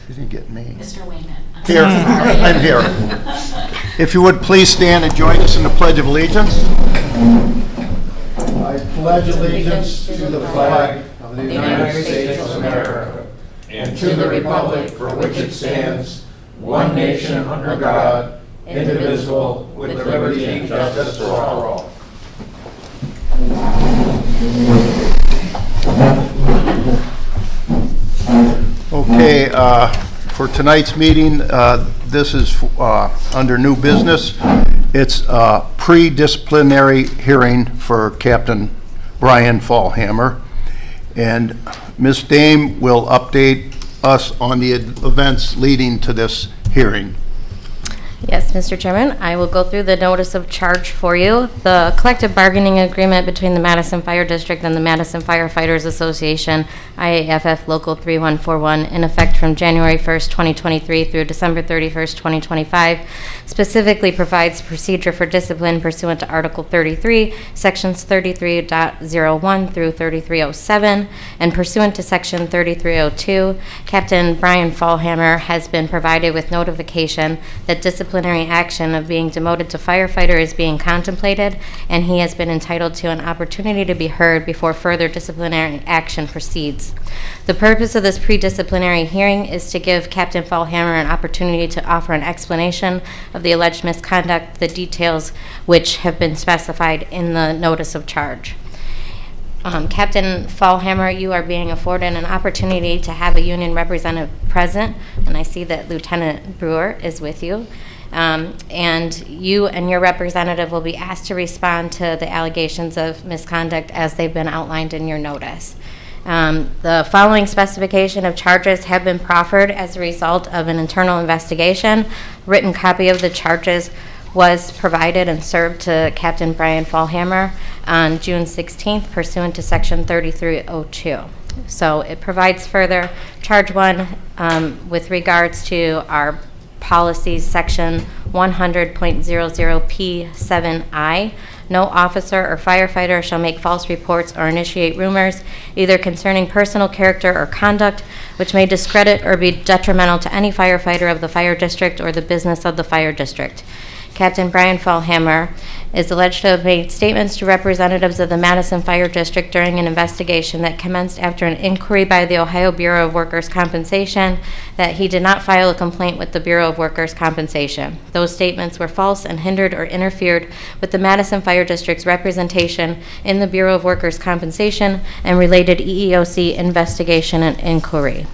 She didn't get named. Mr. Wayman. Here, I'm here. If you would please stand and join us in the Pledge of Allegiance. I pledge allegiance to the flag of the United States of America and to the republic for which it stands, one nation under God, indivisible, with liberty and justice for all. Okay, for tonight's meeting, this is under new business. It's a pre-disciplinary hearing for Captain Brian Fallhammer. And Ms. Dame will update us on the events leading to this hearing. Yes, Mr. Chairman, I will go through the notice of charge for you. The collective bargaining agreement between the Madison Fire District and the Madison Firefighters Association, IAFF Local 3141, in effect from January 1st, 2023 through December 31st, 2025, specifically provides procedure for discipline pursuant to Article 33, Sections 33.01 through 3307, and pursuant to Section 3302, Captain Brian Fallhammer has been provided with notification that disciplinary action of being demoted to firefighter is being contemplated, and he has been entitled to an opportunity to be heard before further disciplinary action proceeds. The purpose of this pre-disciplinary hearing is to give Captain Fallhammer an opportunity to offer an explanation of the alleged misconduct, the details which have been specified in the notice of charge. Captain Fallhammer, you are being afforded an opportunity to have a union representative present, and I see that Lieutenant Brewer is with you. And you and your representative will be asked to respond to the allegations of misconduct as they've been outlined in your notice. The following specification of charges have been proffered as a result of an internal investigation. Written copy of the charges was provided and served to Captain Brian Fallhammer on June 16th pursuant to Section 3302. So it provides further charge one with regards to our policies, Section 100.00P7I. No officer or firefighter shall make false reports or initiate rumors, either concerning personal character or conduct, which may discredit or be detrimental to any firefighter of the fire district or the business of the fire district. Captain Brian Fallhammer is alleged to have made statements to representatives of the Madison Fire District during an investigation that commenced after an inquiry by the Ohio Bureau of Workers' Compensation that he did not file a complaint with the Bureau of Workers' Compensation. Those statements were false and hindered or interfered with the Madison Fire District's representation in the Bureau of Workers' Compensation and related EEOC investigation and inquiry.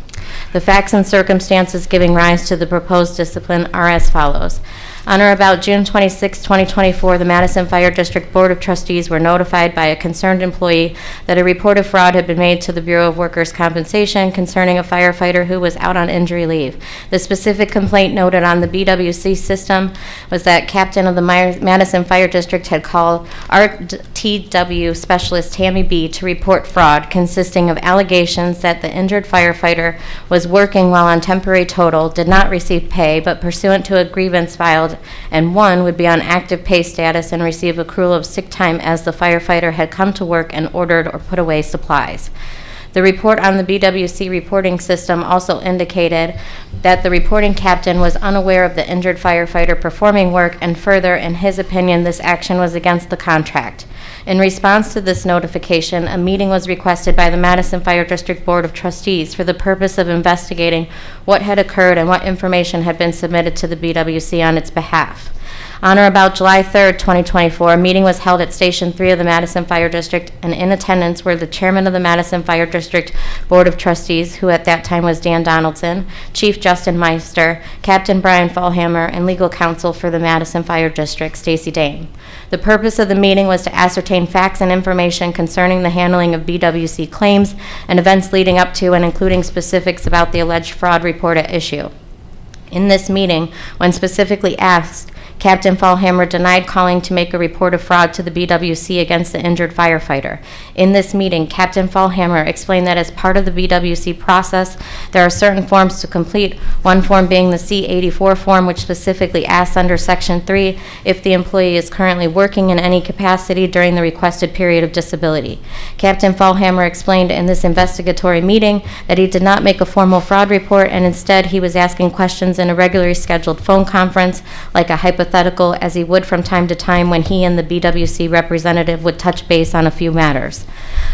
The facts and circumstances giving rise to the proposed discipline are as follows. On or about June 26, 2024, the Madison Fire District Board of Trustees were notified by a concerned employee that a report of fraud had been made to the Bureau of Workers' Compensation concerning a firefighter who was out on injury leave. The specific complaint noted on the BWC system was that Captain of the Madison Fire District had called RTW Specialist Tammy B. to report fraud consisting of allegations that the injured firefighter was working while on temporary total, did not receive pay, but pursuant to a grievance filed, and one would be on active pay status and receive accrual of sick time as the firefighter had come to work and ordered or put away supplies. The report on the BWC reporting system also indicated that the reporting captain was unaware of the injured firefighter performing work, and further, in his opinion, this action was against the contract. In response to this notification, a meeting was requested by the Madison Fire District Board of Trustees for the purpose of investigating what had occurred and what information had been submitted to the BWC on its behalf. On or about July 3rd, 2024, a meeting was held at Station 3 of the Madison Fire District, and in attendance were the chairman of the Madison Fire District Board of Trustees, who at that time was Dan Donaldson, Chief Justin Meister, Captain Brian Fallhammer, and legal counsel for the Madison Fire District, Stacy Dane. The purpose of the meeting was to ascertain facts and information concerning the handling of BWC claims and events leading up to and including specifics about the alleged fraud report at issue. In this meeting, when specifically asked, Captain Fallhammer denied calling to make a report of fraud to the BWC against the injured firefighter. In this meeting, Captain Fallhammer explained that as part of the BWC process, there are certain forms to complete, one form being the C-84 form, which specifically asks under Section 3 if the employee is currently working in any capacity during the requested period of disability. Captain Fallhammer explained in this investigatory meeting that he did not make a formal fraud report, and instead he was asking questions in a regularly scheduled phone conference, like a hypothetical, as he would from time to time when he and the BWC representative would touch base on a few matters.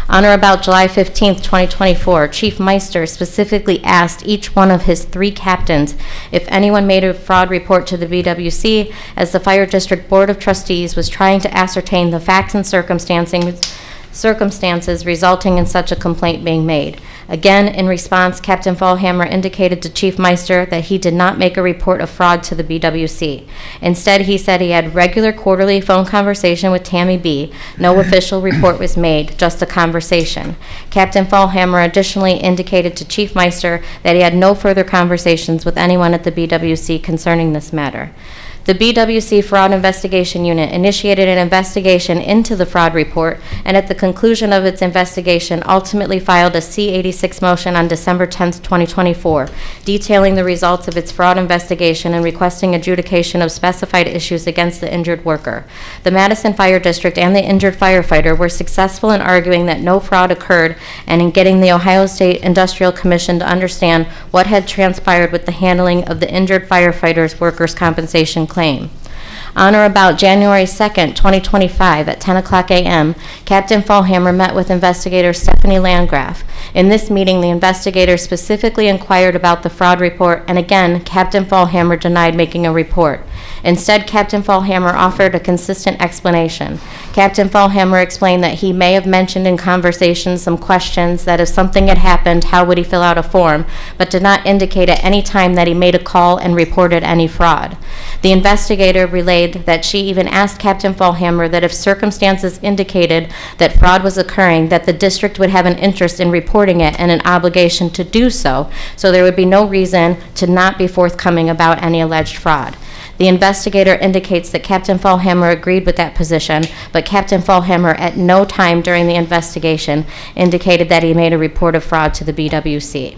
On or about July 15, 2024, Chief Meister specifically asked each one of his 3 captains if anyone made a fraud report to the BWC, as the Fire District Board of Trustees was trying to ascertain the facts and circumstances resulting in such a complaint being made. Again, in response, Captain Fallhammer indicated to Chief Meister that he did not make a report of fraud to the BWC. Instead, he said he had regular quarterly phone conversation with Tammy B. No official report was made, just a conversation. Captain Fallhammer additionally indicated to Chief Meister that he had no further conversations with anyone at the BWC concerning this matter. The BWC Fraud Investigation Unit initiated an investigation into the fraud report, and at the conclusion of its investigation, ultimately filed a C-86 motion on December 10, 2024, detailing the results of its fraud investigation and requesting adjudication of specified issues against the injured worker. The Madison Fire District and the injured firefighter were successful in arguing that no fraud occurred and in getting the Ohio State Industrial Commission to understand what had transpired with the handling of the injured firefighter's workers' compensation claim. On or about January 2nd, 2025, at 10 o'clock a.m., Captain Fallhammer met with investigator Stephanie Landgraf. In this meeting, the investigator specifically inquired about the fraud report, and again, Captain Fallhammer denied making a report. Instead, Captain Fallhammer offered a consistent explanation. Captain Fallhammer explained that he may have mentioned in conversation some questions that if something had happened, how would he fill out a form, but did not indicate at any time that he made a call and reported any fraud. The investigator relayed that she even asked Captain Fallhammer that if circumstances indicated that fraud was occurring, that the district would have an interest in reporting it and an obligation to do so, so there would be no reason to not be forthcoming about any alleged fraud. The investigator indicates that Captain Fallhammer agreed with that position, but Captain Fallhammer at no time during the investigation indicated that he made a report of fraud to the BWC.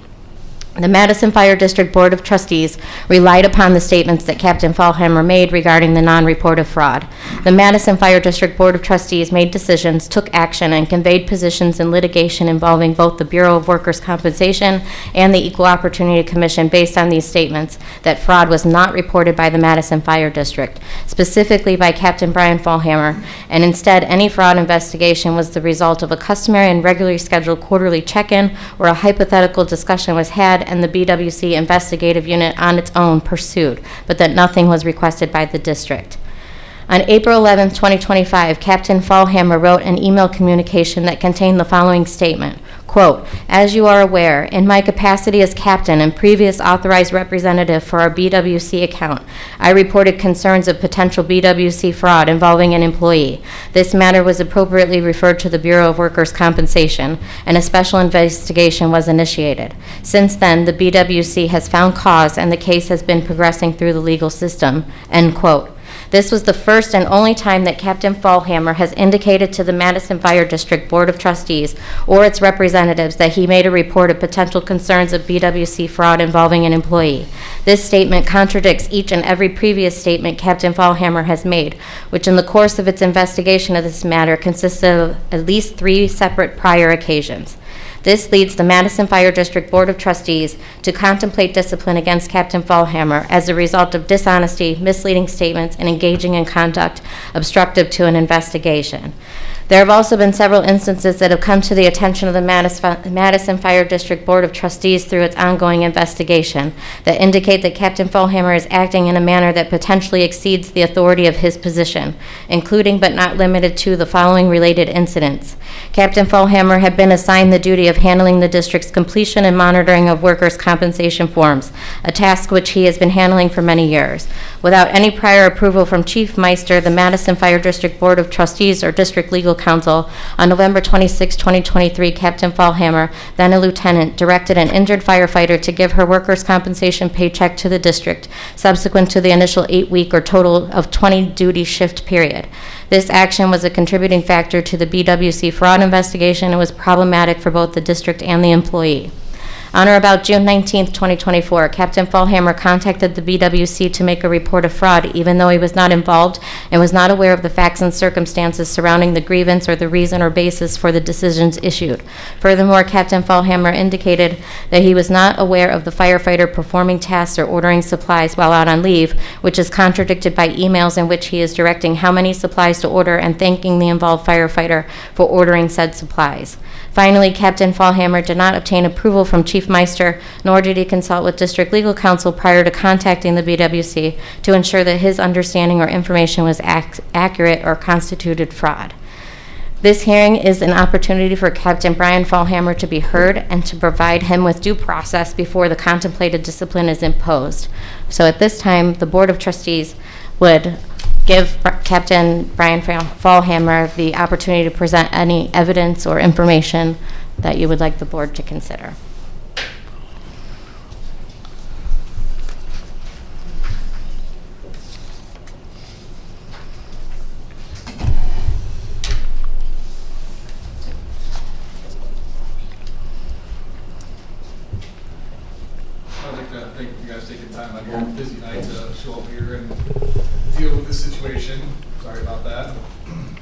The Madison Fire District Board of Trustees relied upon the statements that Captain Fallhammer made regarding the non-report of fraud. The Madison Fire District Board of Trustees made decisions, took action, and conveyed positions in litigation involving both the Bureau of Workers' Compensation and the Equal Opportunity Commission based on these statements that fraud was not reported by the Madison Fire District, specifically by Captain Brian Fallhammer, and instead any fraud investigation was the result of a customary and regularly scheduled quarterly check-in where a hypothetical discussion was had and the BWC investigative unit on its own pursued, but that nothing was requested by the district. On April 11, 2025, Captain Fallhammer wrote an email communication that contained the following statement, quote, "As you are aware, in my capacity as captain and previous authorized representative for our BWC account, I reported concerns of potential BWC fraud involving an employee. This matter was appropriately referred to the Bureau of Workers' Compensation, and a special investigation was initiated. Since then, the BWC has found cause and the case has been progressing through the legal system," end quote. This was the first and only time that Captain Fallhammer has indicated to the Madison Fire District Board of Trustees or its representatives that he made a report of potential concerns of BWC fraud involving an employee. This statement contradicts each and every previous statement Captain Fallhammer has made, which in the course of its investigation of this matter consisted of at least 3 separate prior occasions. This leads the Madison Fire District Board of Trustees to contemplate discipline against Captain Fallhammer as a result of dishonesty, misleading statements, and engaging in conduct obstructive to an investigation. There have also been several instances that have come to the attention of the Madison Fire District Board of Trustees through its ongoing investigation that indicate that Captain Fallhammer is acting in a manner that potentially exceeds the authority of his position, including but not limited to the following related incidents. Captain Fallhammer had been assigned the duty of handling the district's completion and monitoring of workers' compensation forms, a task which he has been handling for many years. Without any prior approval from Chief Meister, the Madison Fire District Board of Trustees or District Legal Counsel, on November 26, 2023, Captain Fallhammer, then a lieutenant, directed an injured firefighter to give her workers' compensation paycheck to the district, subsequent to the initial 8-week or total of 20 duty shift period. This action was a contributing factor to the BWC fraud investigation and was problematic for both the district and the employee. On or about June 19, 2024, Captain Fallhammer contacted the BWC to make a report of fraud, even though he was not involved and was not aware of the facts and circumstances surrounding the grievance or the reason or basis for the decisions issued. Furthermore, Captain Fallhammer indicated that he was not aware of the firefighter performing tasks or ordering supplies while out on leave, which is contradicted by emails in which he is directing how many supplies to order and thanking the involved firefighter for ordering said supplies. Finally, Captain Fallhammer did not obtain approval from Chief Meister, nor did he consult with District Legal Counsel prior to contacting the BWC to ensure that his understanding or information was accurate or constituted fraud. This hearing is an opportunity for Captain Brian Fallhammer to be heard and to provide him with due process before the contemplated discipline is imposed. So at this time, the Board of Trustees would give Captain Brian Fallhammer the opportunity to present any evidence or information that you would like the board to consider. I'd like to thank you guys taking time out of your busy night to show up here and deal with this situation. Sorry about that. And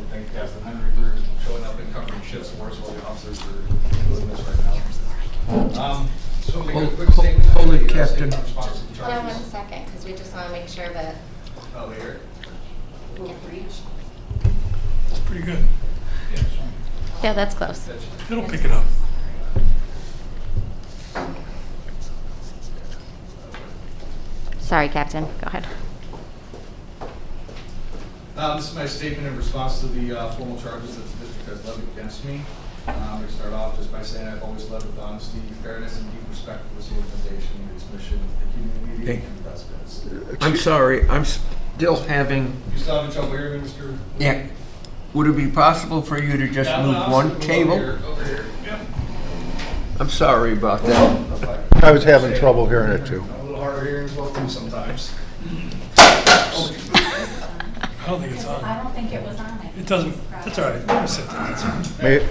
thank Captain Henry for showing up and covering shifts for us while the officers are doing this right now. So make a quick statement. Hold it, Captain. Hold on 1 second, because we just want to make sure that. Oh, here. It's pretty good. Yeah, sure. Yeah, that's close. It'll pick it up. Sorry, Captain. Go ahead. This is my statement in response to the formal charges that the district has levied against me. I'm going to start off just by saying I've always led with honesty, fairness, and deep respect for this organization, its mission, the community, and the residents. I'm sorry, I'm still having, You still having trouble hearing me, Mr. yeah. Would it be possible for you to just Yeah, move no, one over table? here, Over here. Yep. I'm sorry about that. I was having trouble hearing it too. A little harder hearing as well too sometimes. I don't think it's on. I don't think it was on it. It doesn't, that's all right. Let me sit down. That's all right. May-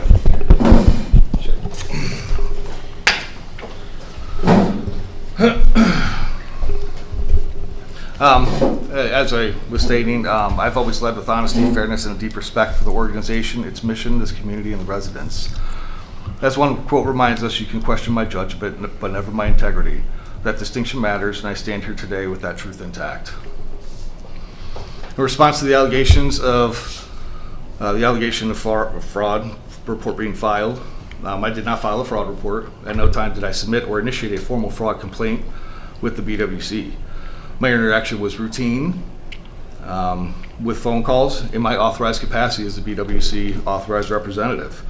As I was stating, I've always led with honesty, fairness, and a deep respect for the organization, its mission, this community, and the residents. As one quote reminds us, you can question my judgment, but never my integrity. That distinction matters, and I stand here today with that truth intact. In response to the allegations of fraud report being filed, I did not file a fraud report. At no time did I submit or initiate a formal fraud complaint with the BWC. My interaction was routine with phone calls in my authorized capacity as the BWC authorized representative.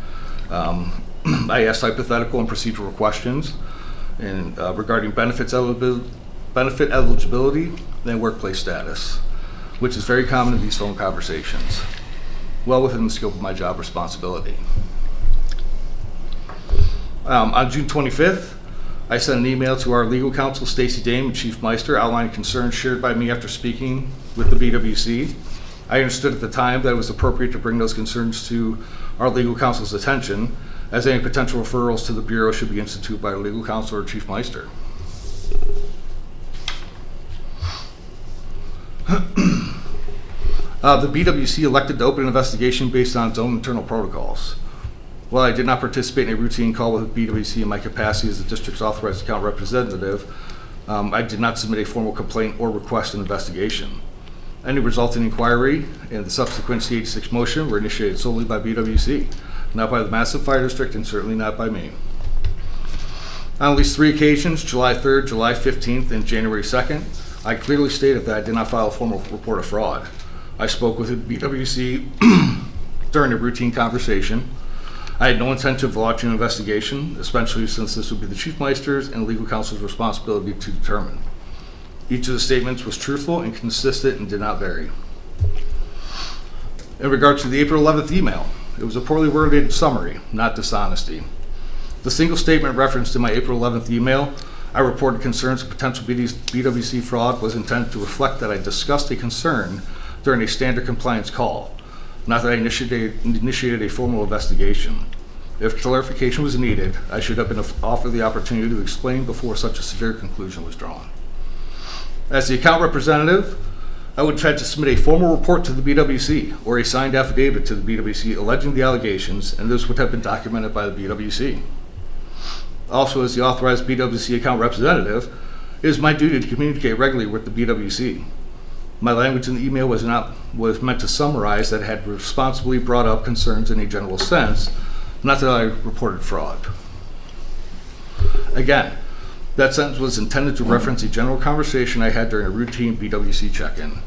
I asked hypothetical and procedural questions regarding benefit eligibility and workplace status, which is very common in these phone conversations, well within the scope of my job responsibility. On June 25th, I sent an email to our legal counsel, Stacy Dame, and Chief Meister, outlining concerns shared by me after speaking with the BWC. I understood at the time that it was appropriate to bring those concerns to our legal counsel's attention, as any potential referrals to the Bureau should be instituted by our legal counsel or Chief Meister. The BWC elected to open an investigation based on its own internal protocols. While I did not participate in a routine call with the BWC in my capacity as the district's authorized account representative, I did not submit a formal complaint or request an investigation. Any resulting inquiry and the subsequent C-86 motion were initiated solely by BWC, not by the Madison Fire District, and certainly not by me. On at least 3 occasions, July 3rd, July 15th, and January 2nd, I clearly stated that I did not file a formal report of fraud. I spoke with the BWC during a routine conversation. I had no intention of launching an investigation, especially since this would be the Chief Meister's and legal counsel's responsibility to determine. Each of the statements was truthful and consistent and did not vary. In regard to the April 11th email, it was a poorly worded summary, not dishonesty. The single statement referenced in my April 11th email, I reported concerns of potential BWC fraud, was intended to reflect that I discussed a concern during a standard compliance call, not that I initiated a formal investigation. If clarification was needed, I should have been offered the opportunity to explain before such a severe conclusion was drawn. As the account representative, I would have had to submit a formal report to the BWC or a signed affidavit to the BWC alleging the allegations, and this would have been documented by the BWC. Also, as the authorized BWC account representative, it is my duty to communicate regularly with the BWC. My language in the email was meant to summarize that I had responsibly brought up concerns in a general sense, not that I reported fraud. Again, that sentence was intended to reference a general conversation I had during a routine BWC check-in,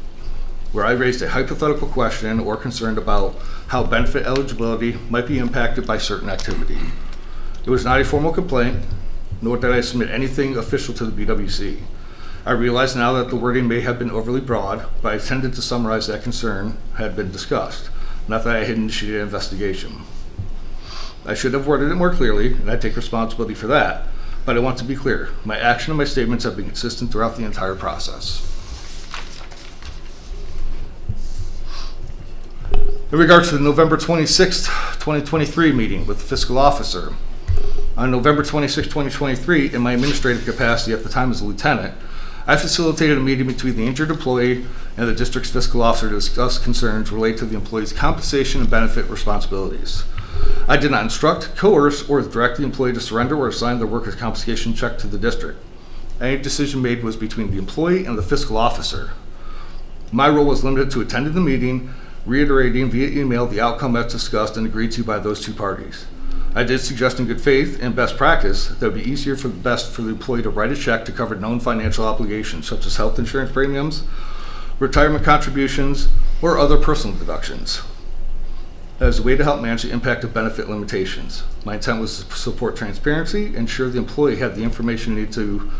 where I raised a hypothetical question or concern about how benefit eligibility might be impacted by certain activity. It was not a formal complaint, nor did I submit anything official to the BWC. I realize now that the wording may have been overly broad, but I intended to summarize that concern had been discussed, not that I had initiated an investigation. I should have worded it more clearly, and I take responsibility for that, but I want to be clear. My action and my statements have been consistent throughout the entire process. In regards to the November 26, 2023 meeting with the fiscal officer, on November 26, 2023, in my administrative capacity at the time as a lieutenant, I facilitated a meeting between the injured employee and the district's fiscal officer to discuss concerns related to the employee's compensation and benefit responsibilities. I did not instruct, coerce, or direct the employee to surrender or assign their workers' compensation check to the district. Any decision made was between the employee and the fiscal officer. My role was limited to attending the meeting, reiterating via email the outcome as discussed and agreed to by those two parties. I did suggest in good faith and best practice that it would be easier for the employee to write a check to cover known financial obligations such as health insurance premiums, retirement contributions, or other personal deductions, as a way to help manage the impact of benefit limitations. My intent was to support transparency, ensure the employee had the information needed to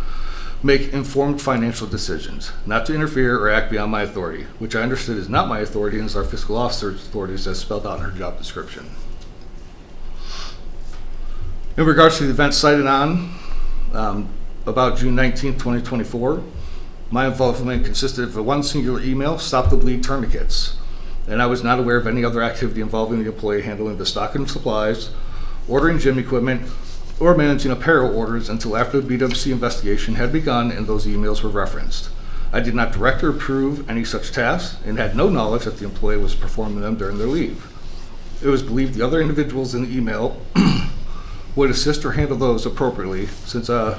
make informed financial decisions, not to interfere or act beyond my authority, which I understood is not my authority and is our fiscal officer's authorities as spelled out in her job description. In regards to the events cited on about June 19, 2024, my involvement consisted of one singular email, Stop the Bleed Tourniquets, and I was not aware of any other activity involving the employee handling the stocking of supplies, ordering gym equipment, or managing apparel orders until after the BWC investigation had begun and those emails were referenced. I did not direct or approve any such tasks and had no knowledge that the employee was performing them during their leave. It was believed the other individuals in the email would assist or handle those appropriately, since it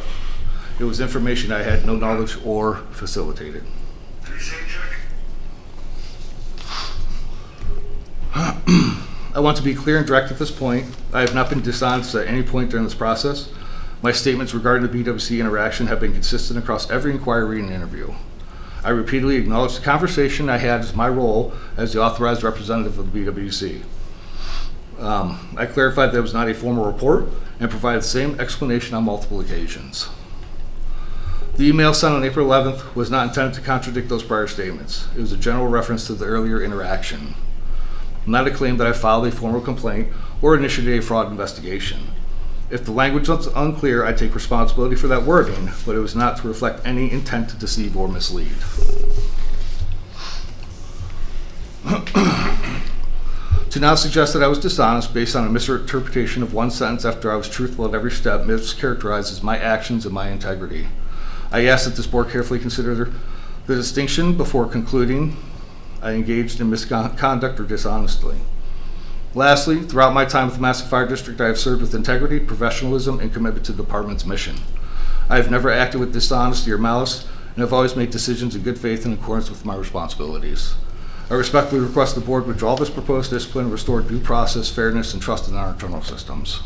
was information I had no knowledge or facilitated. I want to be clear and direct at this point. I have not been dishonest at any point during this process. My statements regarding the BWC interaction have been consistent across every inquiry and interview. I repeatedly acknowledged the conversation I had as my role as the authorized representative of the BWC. I clarified that it was not a formal report and provided the same explanation on multiple occasions. The email sent on April 11th was not intended to contradict those prior statements. It was a general reference to the earlier interaction, not a claim that I filed a formal complaint or initiated a fraud investigation. If the language was unclear, I take responsibility for that wording, but it was not to reflect any intent to deceive or mislead. To now suggest that I was dishonest based on a misinterpretation of one sentence after I was truthful at every step mischaracterizes my actions and my integrity. I ask that this board carefully consider the distinction before concluding I engaged in misconduct or dishonestly. Lastly, throughout my time with the Madison Fire District, I have served with integrity, professionalism, and commitment to the department's mission. I have never acted with dishonesty or malice, and have always made decisions in good faith in accordance with my responsibilities. I respectfully request the board withdraw this proposed discipline and restore due process, fairness, and trust in our internal systems.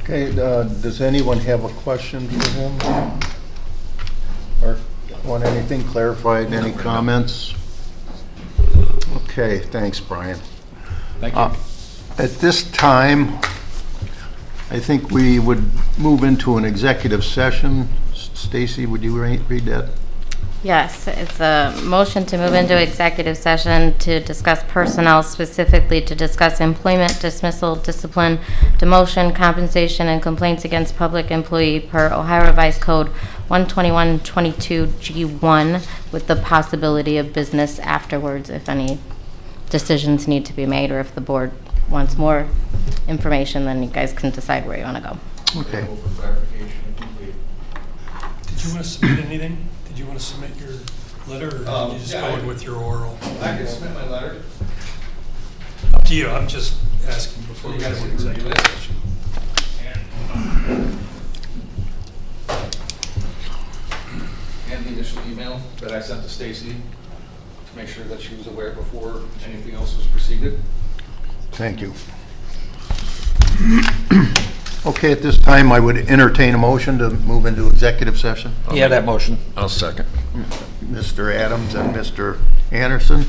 Okay, does anyone have a question for him? Or want anything clarified, any comments? Okay, thanks, Brian. Thank you. At this time, I think we would move into an executive session. Stacy, would you read that? Yes, it's a motion to move into executive session to discuss personnel, specifically to discuss employment, dismissal, discipline, demotion, compensation, and complaints against public employee per Ohio Revised Code 12122G1, with the possibility of business afterwards if any decisions need to be made, or if the board wants more information, then you guys can decide where you want to go. Okay. Did you want to submit anything? Did you want to submit your letter, or did you just go in with your oral? I can submit my letter. Up to you, I'm just asking before we go to executive session. And the initial email that I sent to Stacy to make sure that she was aware before anything else was proceeded. Thank you. Okay, at this time, I would entertain a motion to move into executive session. Yeah, that motion. I'll second. Mr. Adams and Mr. Anderson.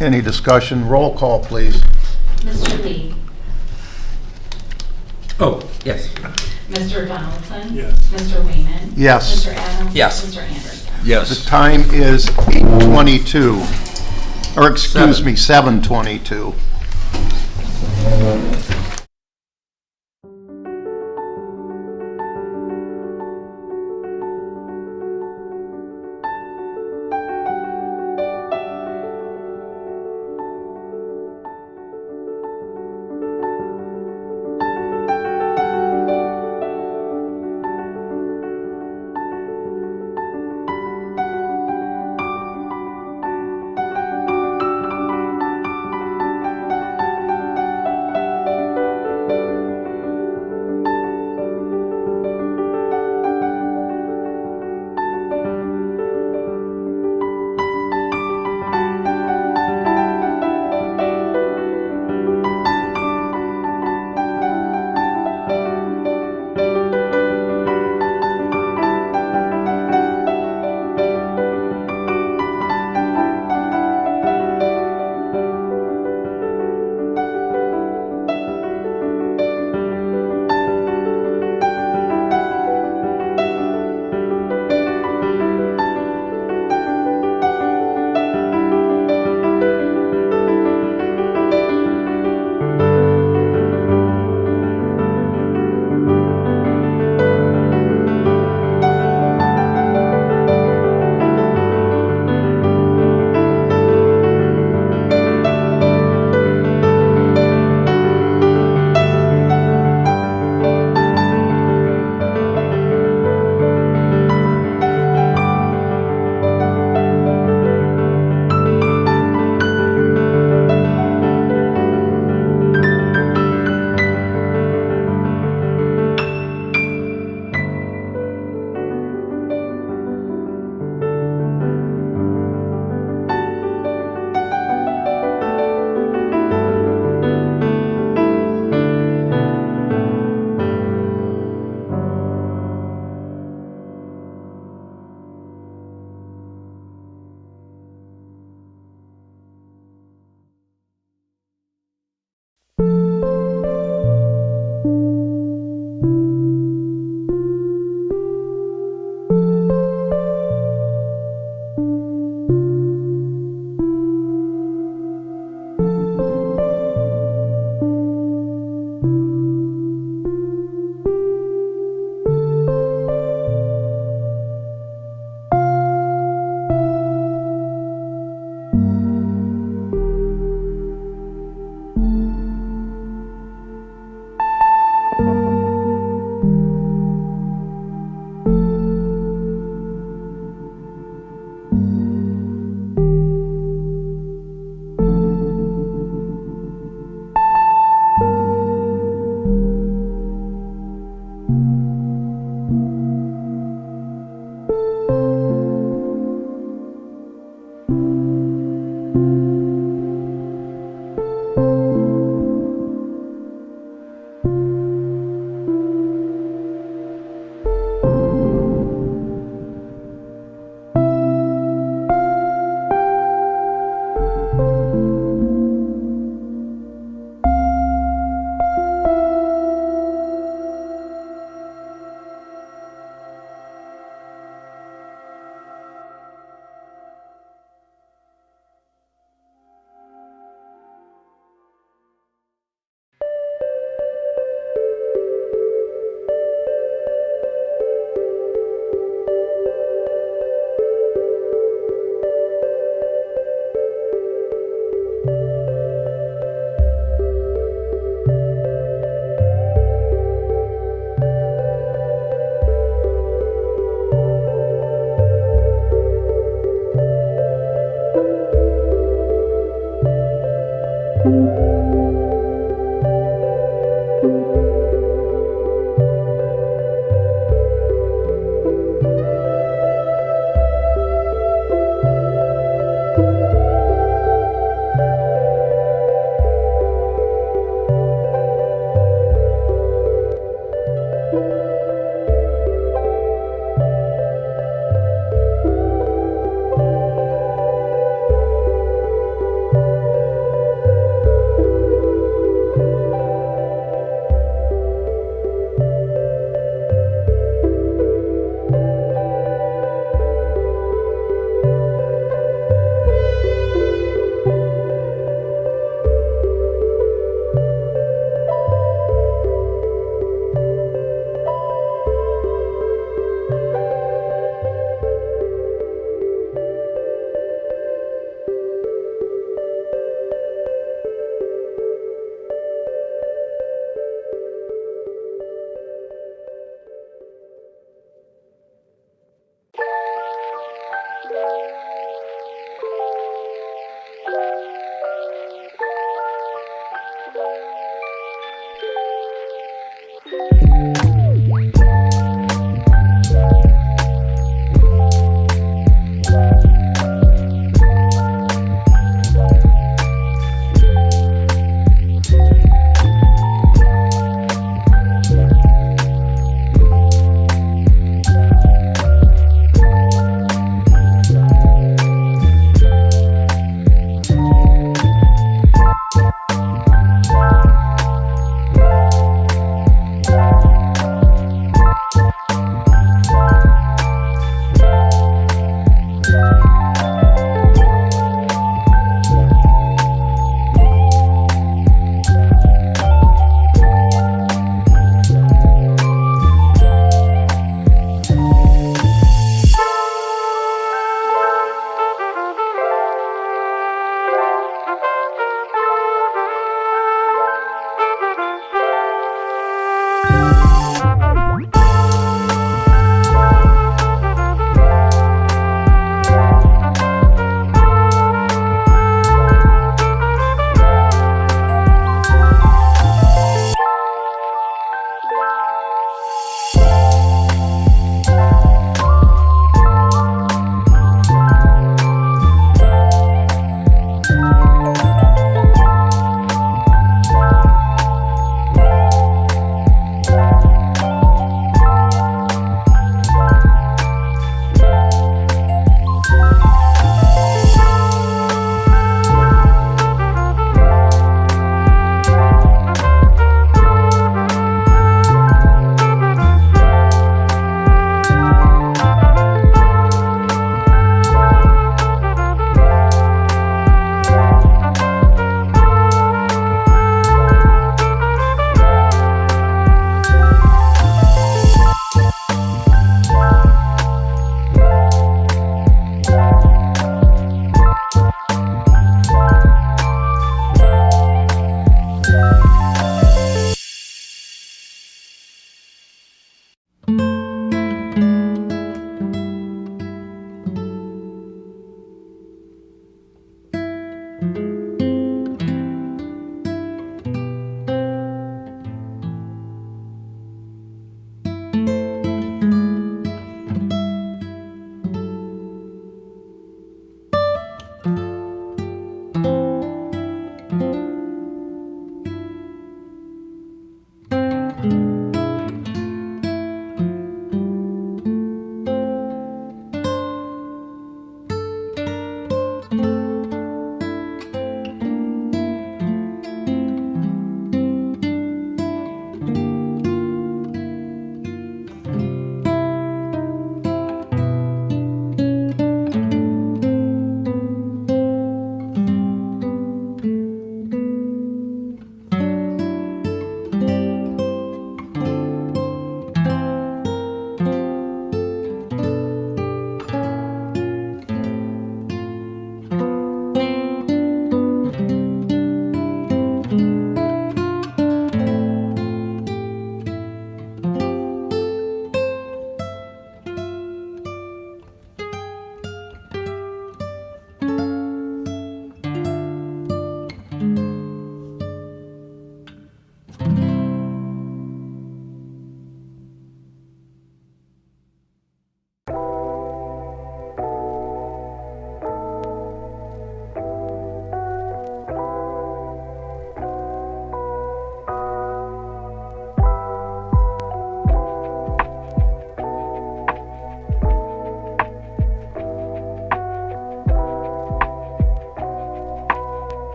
Any discussion? Roll call, please. Mr. Lee, Oh, yes. Mr. Donaldson. Yes. Mr. Wayman. Yes. Mr. Adams. Yes. Mr. Anderson. The Yes. time is 8:22, or excuse me, 7:22.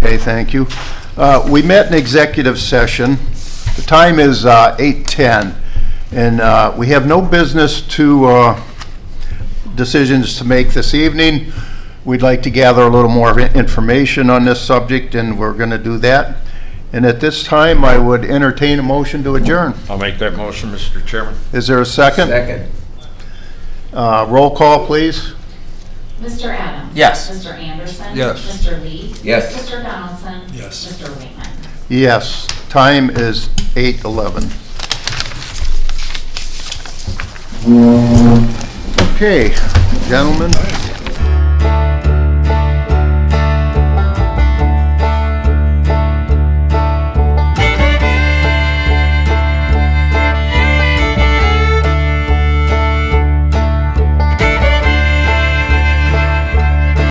Okay, thank you. We met in executive session. The time is 8:10, and we have no business to, decisions to make this evening. We'd like to gather a little more information on this subject, and we're going to do that. And at this time, I would entertain a motion to adjourn. I'll make that motion, Mr. Chairman. Is there a second? Second. Roll call, please. Mr. Adams? Yes. Mr. Anderson? Yes. Mr. Lee? Yes. Mr. Donaldson? Yes. Mr. Wakeman? Yes, time is 8:11. Okay, gentlemen.